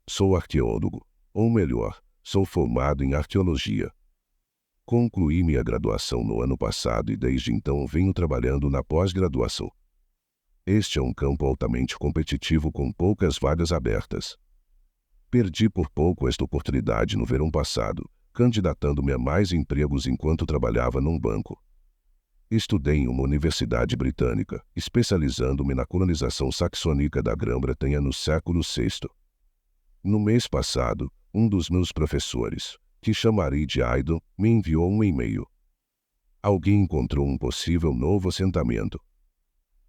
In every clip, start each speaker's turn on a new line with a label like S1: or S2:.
S1: Sou arqueólogo, ou melhor, sou formado em arqueologia. Concluí minha graduação no ano passado e desde então venho trabalhando na pós-graduação. Este é um campo altamente competitivo com poucas vagas abertas. Perdi por pouco esta oportunidade no verão passado, candidatando-me a mais empregos enquanto trabalhava num banco. Estudei em uma universidade britânica, especializando-me na colonização saxônica da Grã-Bretanha no século VI. No mês passado, um dos meus professores, que chamarei de Aidan, me enviou um e-mail. Alguém encontrou um possível novo assentamento.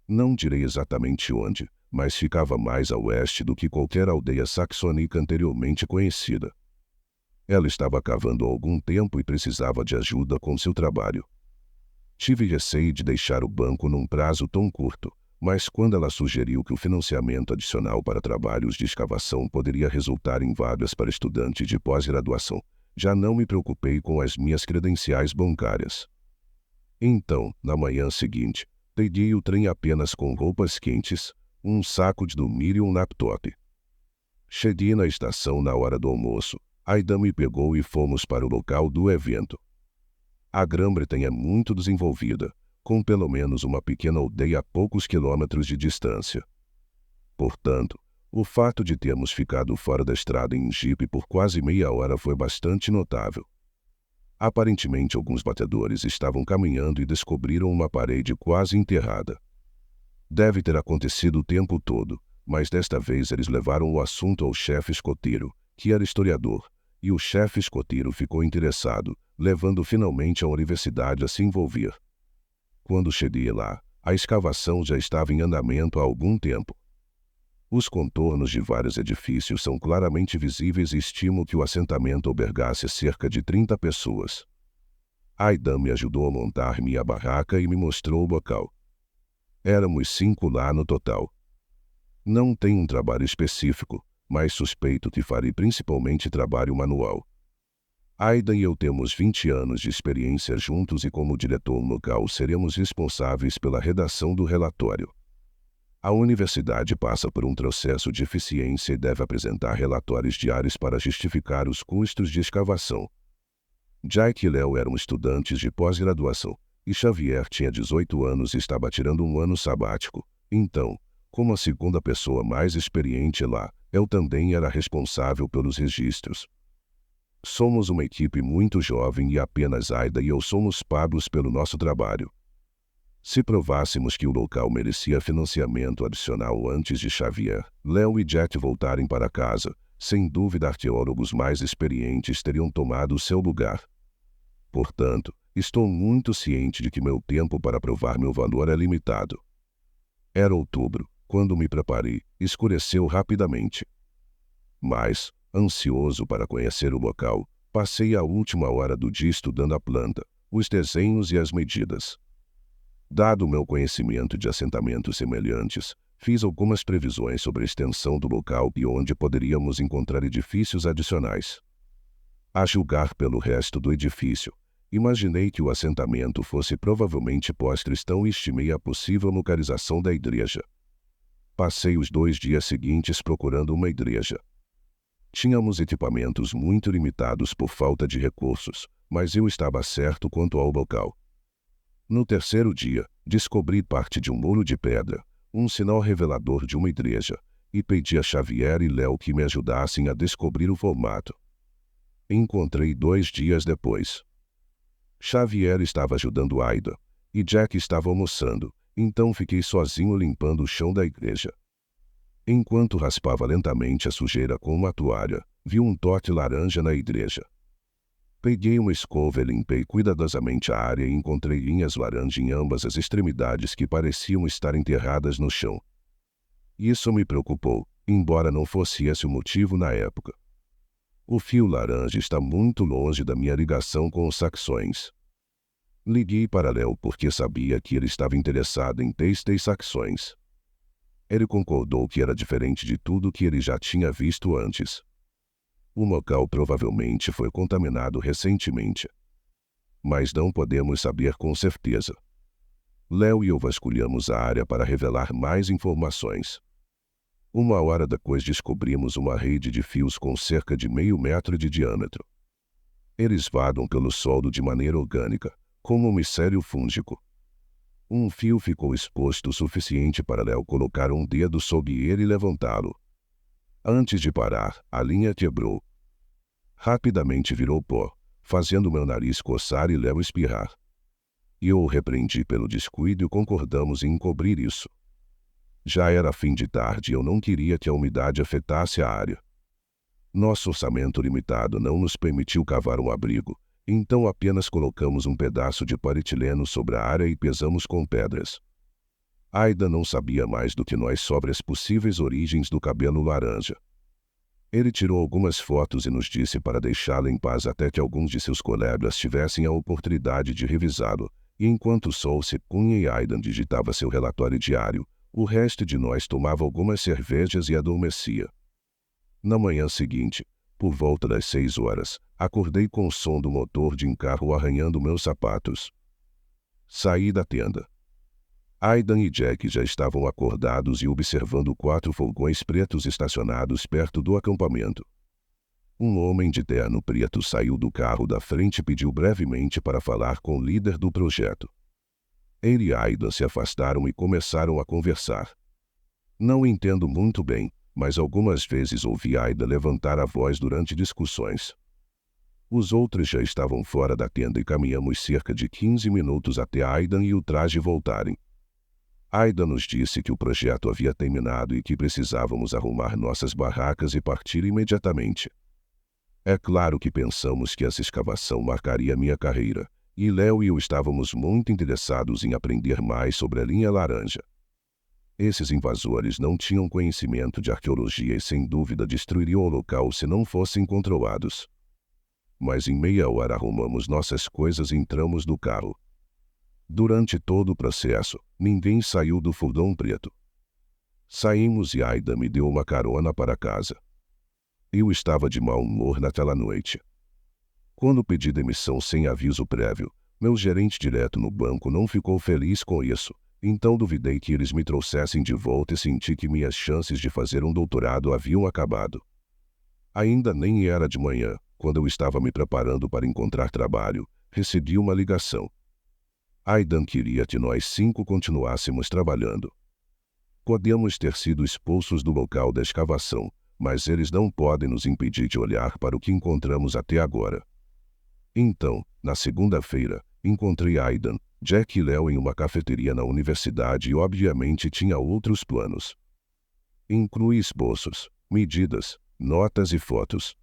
S1: Não direi exatamente onde, mas ficava mais a oeste do que qualquer aldeia saxônica anteriormente conhecida. Ela estava cavando há algum tempo e precisava de ajuda com seu trabalho. Tive receio de deixar o banco num prazo tão curto, mas quando ela sugeriu que o financiamento adicional para trabalhos de escavação poderia resultar em vagas para estudantes de pós-graduação, já não me preocupei com as minhas credenciais bancárias. Então, na manhã seguinte, peguei o trem apenas com roupas quentes, um saco de dormir e um laptop. Cheguei na estação na hora do almoço. Aidan me pegou e fomos para o local do evento. A Grã-Bretanha é muito desenvolvida, com pelo menos uma pequena aldeia a poucos quilômetros de distância. Portanto, o fato de termos ficado fora da estrada em jipe por quase meia hora foi bastante notável. Aparentemente, alguns batedores estavam caminhando e descobriram uma parede quase enterrada. Deve ter acontecido o tempo todo, mas desta vez eles levaram o assunto ao chefe escoteiro, que era historiador, e o chefe escoteiro ficou interessado, levando finalmente a universidade a se envolver. Quando cheguei lá, a escavação já estava em andamento há algum tempo. Os contornos de vários edifícios são claramente visíveis e estimo que o assentamento albergasse cerca de 30 pessoas. Aidan me ajudou a montar minha barraca e me mostrou o local. Éramos 5 lá no total. Não tenho um trabalho específico, mas suspeito que farei principalmente trabalho manual. Aidan e eu temos 20 anos de experiência juntos e como diretor local seremos responsáveis pela redação do relatório. A universidade passa por um processo de eficiência e deve apresentar relatórios diários para justificar os custos de escavação. Jack e Léo eram estudantes de pós-graduação, e Xavier tinha 18 anos e estava tirando um ano sabático. Então, como a segunda pessoa mais experiente lá, eu também era responsável pelos registros. Somos uma equipe muito jovem e apenas Aidan e eu somos pagos pelo nosso trabalho. Se provássemos que o local merecia financiamento adicional antes de Xavier, Léo e Jack voltarem para casa, sem dúvida arqueólogos mais experientes teriam tomado seu lugar. Portanto, estou muito ciente de que meu tempo para provar meu valor é limitado. Era outubro, quando me preparei, escureceu rapidamente. Mas, ansioso para conhecer o local, passei a última hora do dia estudando a planta, os desenhos e as medidas. Dado o meu conhecimento de assentamentos semelhantes, fiz algumas previsões sobre a extensão do local e onde poderíamos encontrar edifícios adicionais. A julgar pelo resto do edifício, imaginei que o assentamento fosse provavelmente pós-cristão e estimei a possível localização da igreja. Passei os 2 dias seguintes procurando uma igreja. Tínhamos equipamentos muito limitados por falta de recursos, mas eu estava certo quanto ao local. No terceiro dia, descobri parte de um muro de pedra, um sinal revelador de uma igreja, e pedi a Xavier e Léo que me ajudassem a descobrir o formato. Encontrei 2 dias depois. Xavier estava ajudando Aidan, e Jack estava almoçando, então fiquei sozinho limpando o chão da igreja. Enquanto raspava lentamente a sujeira com uma toalha, vi um toque laranja na igreja. Peguei uma escova e limpei cuidadosamente a área e encontrei linhas laranja em ambas as extremidades que pareciam estar enterradas no chão. Isso me preocupou, embora não fosse esse o motivo na época. O fio laranja está muito longe da minha ligação com os saxões. Liguei para Léo porque sabia que ele estava interessado em textos saxões. Ele concordou que era diferente de tudo que ele já tinha visto antes. O local provavelmente foi contaminado recentemente. Mas não podemos saber com certeza. Léo e eu vasculhamos a área para revelar mais informações. Uma hora depois descobrimos uma rede de fios com cerca de meio metro de diâmetro. Eles vagam pelo solo de maneira orgânica, como um micélio fúngico. Um fio ficou exposto o suficiente para Léo colocar um dedo sob ele e levantá-lo. Antes de parar, a linha quebrou. Rapidamente virou pó, fazendo meu nariz coçar e Léo espirrar. Eu o repreendi pelo descuido e concordamos em encobrir isso. Já era fim de tarde e eu não queria que a umidade afetasse a área. Nosso orçamento limitado não nos permitiu cavar um abrigo, então apenas colocamos um pedaço de polietileno sobre a área e pesamos com pedras. Aidan não sabia mais do que nós sobre as possíveis origens do cabelo laranja. Ele tirou algumas fotos e nos disse para deixá-la em paz até que alguns de seus colegas tivessem a oportunidade de revisá-lo, e enquanto Sol se punha e Aidan digitava seu relatório diário, o resto de nós tomava algumas cervejas e adormecia. Na manhã seguinte, por volta das 6 horas, acordei com o som do motor de um carro arranhando meus sapatos. Saí da tenda. Aidan e Jack já estavam acordados e observando 4 furgões pretos estacionados perto do acampamento. Um homem de terno preto saiu do carro da frente e pediu brevemente para falar com o líder do projeto. Ele e Aidan se afastaram e começaram a conversar. Não entendo muito bem, mas algumas vezes ouvi Aidan levantar a voz durante discussões. Os outros já estavam fora da tenda e caminhamos cerca de 15 minutos até Aidan e o traje voltarem. Aidan nos disse que o projeto havia terminado e que precisávamos arrumar nossas barracas e partir imediatamente. É claro que pensamos que essa escavação marcaria minha carreira, e Léo e eu estávamos muito interessados em aprender mais sobre a linha laranja. Esses invasores não tinham conhecimento de arqueologia e sem dúvida destruiriam o local se não fossem controlados. Mas em meia hora arrumamos nossas coisas e entramos no carro. Durante todo o processo, ninguém saiu do furgão preto. Saímos e Aidan me deu uma carona para casa. Eu estava de mau humor naquela noite. Quando pedi demissão sem aviso prévio, meu gerente direto no banco não ficou feliz com isso, então duvidei que eles me trouxessem de volta e senti que minhas chances de fazer um doutorado haviam acabado. Ainda nem era de manhã, quando eu estava me preparando para encontrar trabalho, recebi uma ligação. Aidan queria que nós 5 continuássemos trabalhando. Podemos ter sido expulsos do local da escavação, mas eles não podem nos impedir de olhar para o que encontramos até agora. Então, na segunda-feira, encontrei Aidan, Jack e Léo em uma cafeteria na universidade e obviamente tinha outros planos. Inclui esboços, medidas, notas e fotos.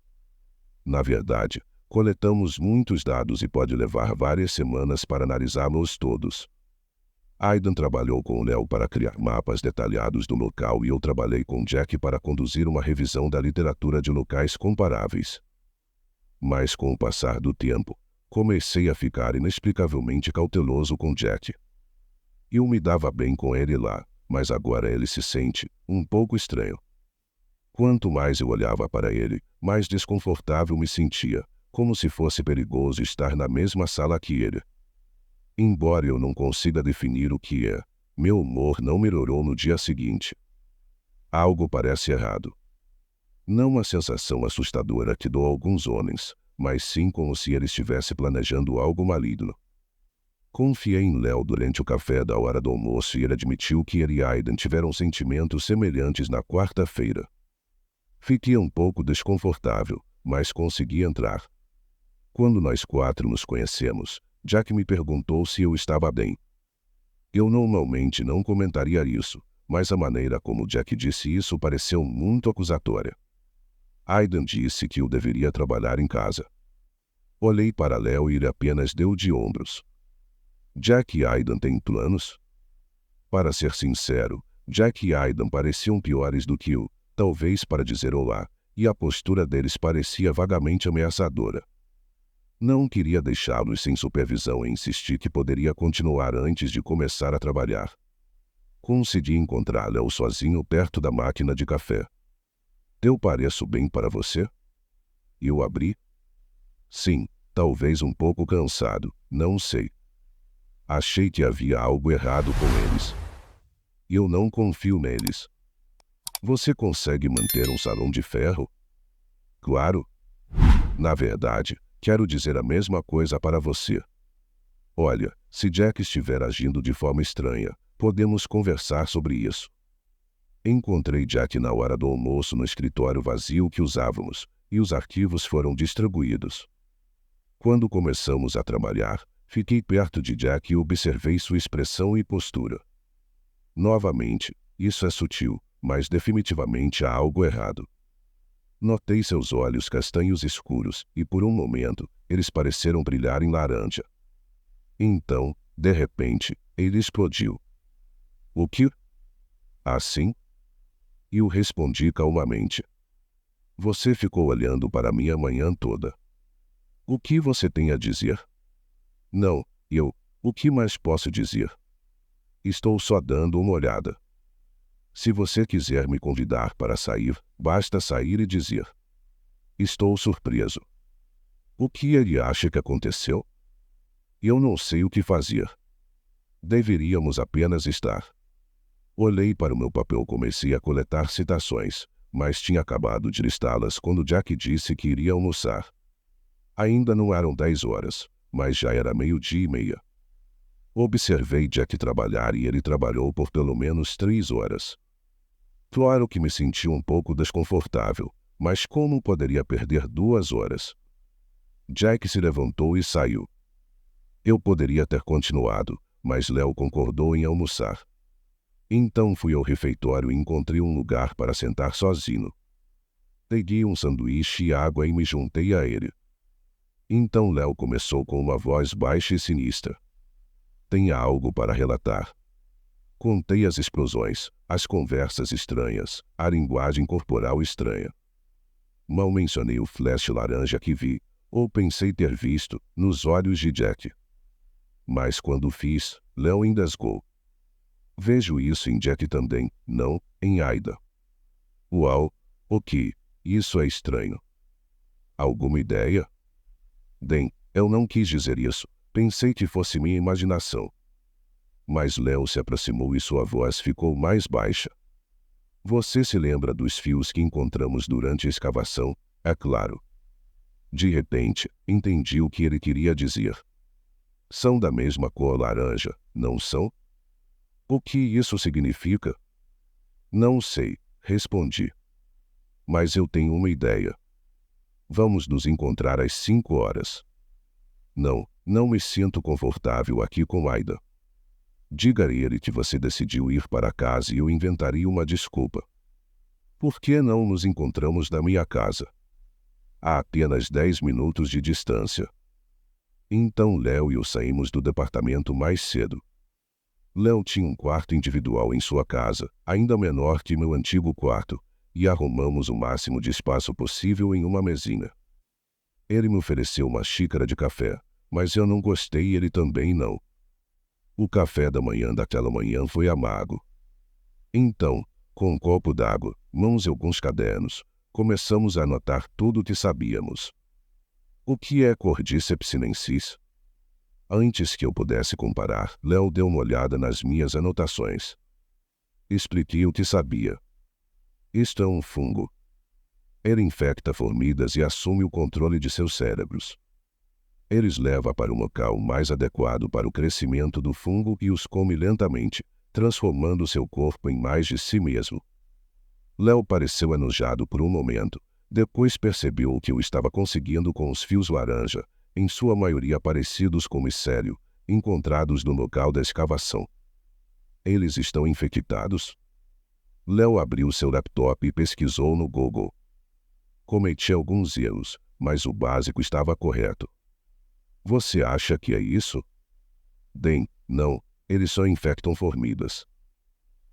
S1: Na verdade, coletamos muitos dados e pode levar várias semanas para analisá-los todos. Aidan trabalhou com Léo para criar mapas detalhados do local e eu trabalhei com Jack para conduzir uma revisão da literatura de locais comparáveis. Mas com o passar do tempo, comecei a ficar inexplicavelmente cauteloso com Jack. Eu me dava bem com ele lá, mas agora ele se sente um pouco estranho. Quanto mais eu olhava para ele, mais desconfortável me sentia, como se fosse perigoso estar na mesma sala que ele. Embora eu não consiga definir o que é, meu humor não melhorou no dia seguinte. Algo parece errado. Não uma sensação assustadora que dou a alguns homens, mas sim como se ele estivesse planejando algo maligno. Confiei em Léo durante o café da hora do almoço e ele admitiu que ele e Aidan tiveram sentimentos semelhantes na quarta-feira. Fiquei um pouco desconfortável, mas consegui entrar. Quando nós 4 nos conhecemos, Jack me perguntou se eu estava bem. Eu normalmente não comentaria isso, mas a maneira como Jack disse isso pareceu muito acusatória. Aidan disse que eu deveria trabalhar em casa. Olhei para Léo e ele apenas deu de ombros. Jack e Aidan têm planos? Para ser sincero, Jack e Aidan pareciam piores do que eu, talvez para dizer olá, e a postura deles parecia vagamente ameaçadora. Não queria deixá-los sem supervisão e insisti que poderia continuar antes de começar a trabalhar. Consegui encontrar Léo sozinho perto da máquina de café. Eu pareço bem para você? Eu abri. Sim, talvez um pouco cansado, não sei. Achei que havia algo errado com eles. Eu não confio neles. Você consegue manter um salão de ferro? Claro. Na verdade, quero dizer a mesma coisa para você. Olha, se Jack estiver agindo de forma estranha, podemos conversar sobre isso. Encontrei Jack na hora do almoço no escritório vazio que usávamos, e os arquivos foram distribuídos. Quando começamos a trabalhar, fiquei perto de Jack e observei sua expressão e postura. Novamente, isso é sutil, mas definitivamente há algo errado. Notei seus olhos castanhos escuros e, por um momento, eles pareceram brilhar em laranja. Então, de repente, ele explodiu. O que? Assim? E eu respondi calmamente. Você ficou olhando para mim a manhã toda. O que você tem a dizer? Não, o que mais posso dizer? Estou só dando uma olhada. Se você quiser me convidar para sair, basta sair e dizer. Estou surpreso. O que ele acha que aconteceu? Eu não sei o que fazer. Deveríamos apenas estar. Olhei para o meu papel e comecei a coletar citações, mas tinha acabado de listá-las quando Jack disse que iria almoçar. Ainda não eram 10 horas, mas já era 12:30. Observei Jack trabalhar e ele trabalhou por pelo menos 3 horas. Claro que me senti um pouco desconfortável, mas como poderia perder 2 horas? Jack se levantou e saiu. Eu poderia ter continuado, mas Léo concordou em almoçar. Então fui ao refeitório e encontrei um lugar para sentar sozinho. Peguei um sanduíche e água e me juntei a ele. Então Léo começou com uma voz baixa e sinistra. Tenha algo para relatar. Contei as explosões, as conversas estranhas, a linguagem corporal estranha. Mal mencionei o flash laranja que vi, ou pensei ter visto, nos olhos de Jack. Mas quando fiz, Léo engasgou. Vejo isso em Jack também, não em Aida. Uau, ok, isso é estranho. Alguma ideia? Bem, eu não quis dizer isso, pensei que fosse minha imaginação. Mas Léo se aproximou e sua voz ficou mais baixa. Você se lembra dos fios que encontramos durante a escavação? É claro. De repente, entendi o que ele queria dizer. São da mesma cor laranja, não são? O que isso significa? Não sei, respondi. Mas eu tenho uma ideia. Vamos nos encontrar às 5 horas. Não me sinto confortável aqui com Aida. Diga a ele que você decidiu ir para casa e eu inventaria uma desculpa. Por que não nos encontramos na minha casa? Há apenas 10 minutos de distância. Então Léo e eu saímos do departamento mais cedo. Léo tinha um quarto individual em sua casa, ainda menor que meu antigo quarto, e arrumamos o máximo de espaço possível em uma mesinha. Ele me ofereceu uma xícara de café, mas eu não gostei e ele também não. O café da manhã daquela manhã foi amargo. Então, com um copo d'água, mãos e alguns cadernos, começamos a anotar tudo o que sabíamos. O que é Cordyceps sinensis? Antes que eu pudesse comparar, Léo deu uma olhada nas minhas anotações. Expliquei o que sabia. Isto é um fungo. Ele infecta formigas e assume o controle de seus cérebros. Eles leva para um local mais adequado para o crescimento do fungo e os come lentamente, transformando seu corpo em mais de si mesmo. Léo pareceu enojado por um momento, depois percebeu o que eu estava conseguindo com os fios laranja, em sua maioria parecidos com micélio, encontrados no local da escavação. Eles estão infectados? Léo abriu seu laptop e pesquisou no Google. Cometi alguns erros, mas o básico estava correto. Você acha que é isso? Bem, não, eles só infectam formigas.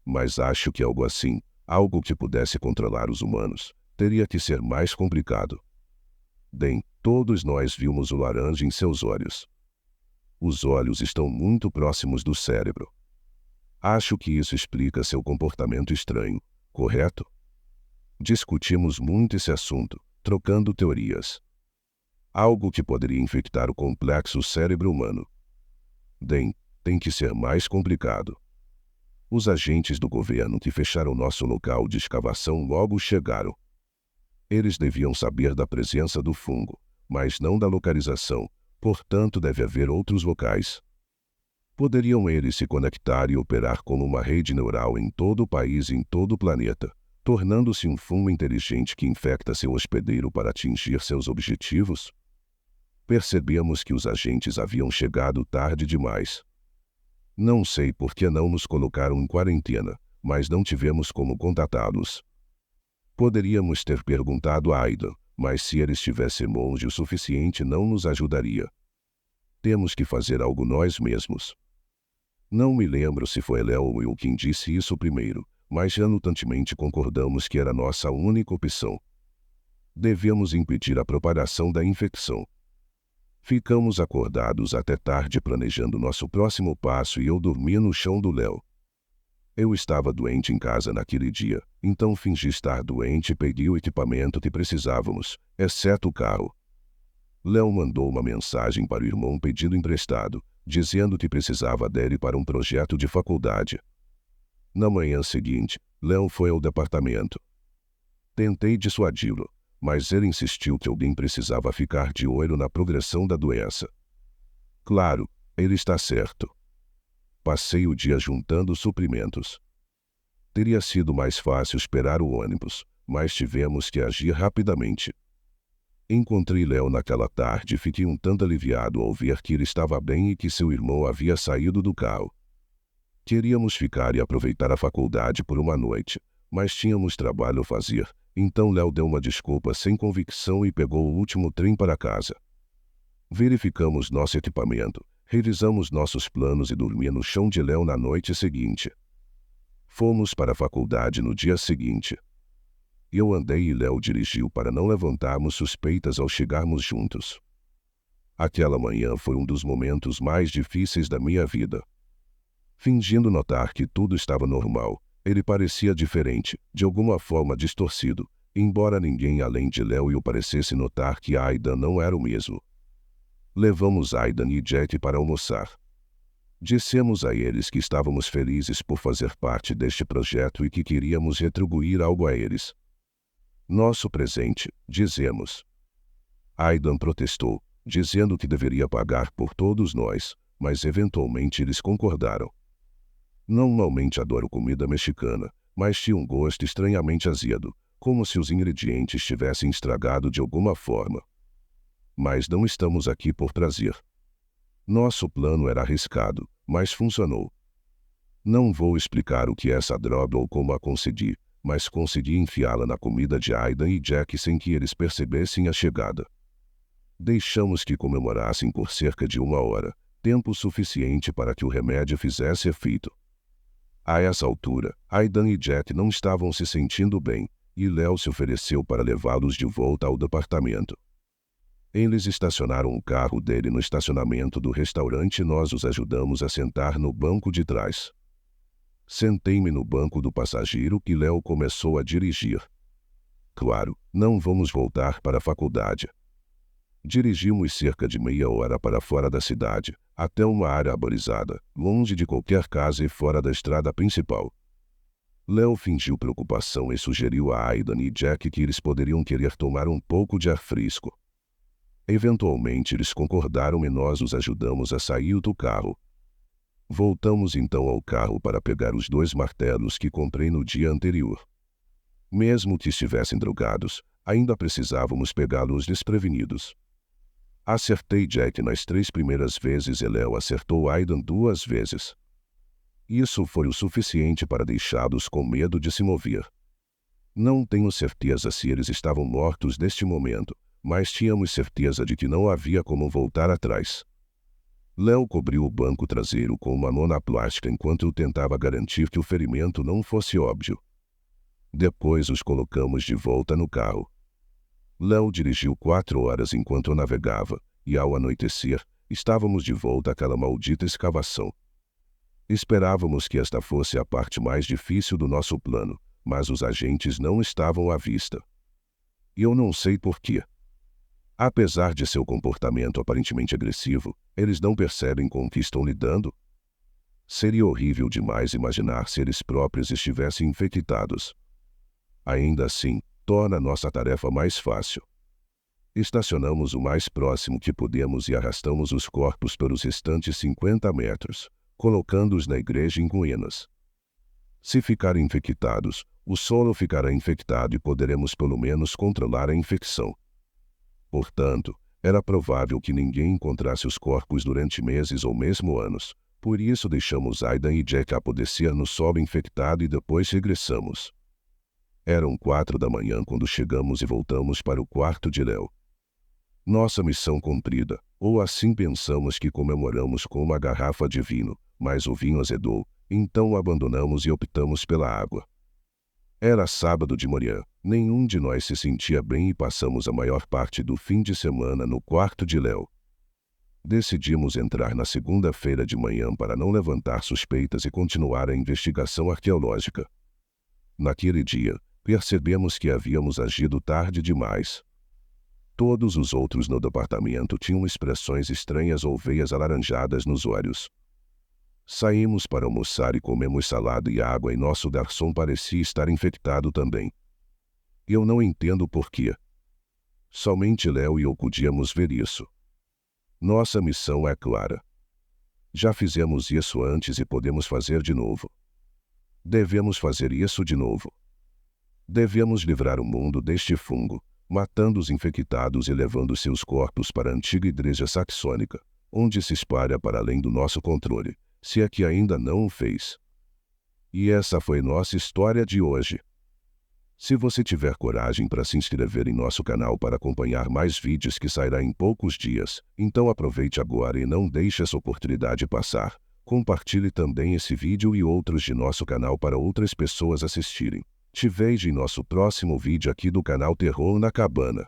S1: Mas acho que algo assim, algo que pudesse controlar os humanos, teria que ser mais complicado. Bem, todos nós vimos o laranja em seus olhos. Os olhos estão muito próximos do cérebro. Acho que isso explica seu comportamento estranho, correto? Discutimos muito esse assunto, trocando teorias. Algo que poderia infectar o complexo cérebro humano. Bem, tem que ser mais complicado. Os agentes do governo que fecharam nosso local de escavação logo chegaram. Eles deviam saber da presença do fungo, mas não da localização, portanto deve haver outros locais. Poderiam eles se conectar e operar como uma rede neural em todo o país e em todo o planeta, tornando-se um fungo inteligente que infecta seu hospedeiro para atingir seus objetivos? Percebemos que os agentes haviam chegado tarde demais. Não sei por que não nos colocaram em quarentena, mas não tivemos como contatá-los. Poderíamos ter perguntado a Aidan, mas se ele estivesse longe o suficiente não nos ajudaria. Temos que fazer algo nós mesmos. Não me lembro se foi Léo ou eu quem disse isso primeiro, mas relutantemente concordamos que era nossa única opção. Devemos impedir a propagação da infecção. Ficamos acordados até tarde planejando nosso próximo passo e eu dormi no chão do Léo. Eu estava doente em casa naquele dia, então fingi estar doente e peguei o equipamento que precisávamos, exceto o carro. Léo mandou uma mensagem para o irmão pedindo emprestado, dizendo que precisava dele para um projeto de faculdade. Na manhã seguinte, Léo foi ao departamento. Tentei dissuadi-lo, mas ele insistiu que alguém precisava ficar de olho na progressão da doença. Claro, ele está certo. Passei o dia juntando suprimentos. Teria sido mais fácil esperar o ônibus, mas tivemos que agir rapidamente. Encontrei Léo naquela tarde e fiquei um tanto aliviado ao ver que ele estava bem e que seu irmão havia saído do carro. Queríamos ficar e aproveitar a faculdade por uma noite, mas tínhamos trabalho a fazer, então Léo deu uma desculpa sem convicção e pegou o último trem para casa. Verificamos nosso equipamento, revisamos nossos planos e dormi no chão de Léo na noite seguinte. Fomos para a faculdade no dia seguinte. Eu andei e Léo dirigiu para não levantarmos suspeitas ao chegarmos juntos. Aquela manhã foi um dos momentos mais difíceis da minha vida. Fingindo notar que tudo estava normal, ele parecia diferente, de alguma forma distorcido, embora ninguém além de Léo e eu parecesse notar que Aidan não era o mesmo. Levamos Aidan e Jack para almoçar. Dissemos a eles que estávamos felizes por fazer parte deste projeto e que queríamos retribuir algo a eles. Nosso presente, dizemos. Aidan protestou, dizendo que deveria pagar por todos nós, mas eventualmente eles concordaram. Normalmente adoro comida mexicana, mas tinha um gosto estranhamente azedo, como se os ingredientes tivessem estragado de alguma forma. Mas não estamos aqui por trazer. Nosso plano era arriscado, mas funcionou. Não vou explicar o que é essa droga ou como a consegui, mas consegui enfiá-la na comida de Aidan e Jack sem que eles percebessem a chegada. Deixamos que comemorassem por cerca de 1 hora, tempo suficiente para que o remédio fizesse efeito. A essa altura, Aidan e Jack não estavam se sentindo bem, e Léo se ofereceu para levá-los de volta ao departamento. Eles estacionaram o carro dele no estacionamento do restaurante e nós os ajudamos a sentar no banco de trás. Sentei-me no banco do passageiro que Léo começou a dirigir. Claro, não vamos voltar para a faculdade. Dirigimos cerca de meia hora para fora da cidade, até uma área arborizada, longe de qualquer casa e fora da estrada principal. Léo fingiu preocupação e sugeriu a Aidan e Jack que eles poderiam querer tomar um pouco de ar fresco. Eventualmente eles concordaram e nós os ajudamos a sair do carro. Voltamos então ao carro para pegar os 2 martelos que comprei no dia anterior. Mesmo que estivessem drogados, ainda precisávamos pegá-los desprevenidos. Acertei Jack nas 3 primeiras vezes e Léo acertou Aidan 2 vezes. Isso foi o suficiente para deixá-los com medo de se mover. Não tenho certeza se eles estavam mortos neste momento, mas tínhamos certeza de que não havia como voltar atrás. Léo cobriu o banco traseiro com uma lona plástica enquanto eu tentava garantir que o ferimento não fosse óbvio. Depois os colocamos de volta no carro. Léo dirigiu 4 horas enquanto eu navegava, e ao anoitecer, estávamos de volta àquela maldita escavação. Esperávamos que esta fosse a parte mais difícil do nosso plano, mas os agentes não estavam à vista. E eu não sei por quê. Apesar de seu comportamento aparentemente agressivo, eles não percebem com o que estão lidando? Seria horrível demais imaginar se eles próprios estivessem infectados. Ainda assim, torna nossa tarefa mais fácil. Estacionamos o mais próximo que podemos e arrastamos os corpos pelos restantes 50 metros, colocando-os na igreja em ruínas. Se ficarem infectados, o solo ficará infectado e poderemos pelo menos controlar a infecção. Portanto, era provável que ninguém encontrasse os corpos durante meses ou mesmo anos. Por isso deixamos Aidan e Jack apodrecer no solo infectado e depois regressamos. Eram 4 da manhã quando chegamos e voltamos para o quarto de Léo. Nossa missão cumprida, ou assim pensamos que comemoramos com uma garrafa de vinho, mas o vinho azedou, então o abandonamos e optamos pela água. Era sábado de manhã, nenhum de nós se sentia bem e passamos a maior parte do fim de semana no quarto de Léo. Decidimos entrar na segunda-feira de manhã para não levantar suspeitas e continuar a investigação arqueológica. Naquele dia, percebemos que havíamos agido tarde demais. Todos os outros no departamento tinham expressões estranhas ou veias alaranjadas nos olhos. Saímos para almoçar e comemos salada e água e nosso garçom parecia estar infectado também. Eu não entendo por quê. Somente Léo e eu podíamos ver isso. Nossa missão é clara. Já fizemos isso antes e podemos fazer de novo. Devemos fazer isso de novo. Devemos livrar o mundo deste fungo, matando os infectados e levando seus corpos para a antiga igreja saxônica, onde se espalha para além do nosso controle, se é que ainda não o fez. E essa foi nossa história de hoje. Se você tiver coragem para se inscrever em nosso canal para acompanhar mais vídeos que sairá em poucos dias, então aproveite agora e não deixe essa oportunidade passar. Compartilhe também esse vídeo e outros de nosso canal para outras pessoas assistirem. Te vejo em nosso próximo vídeo aqui do canal Terror na Cabana.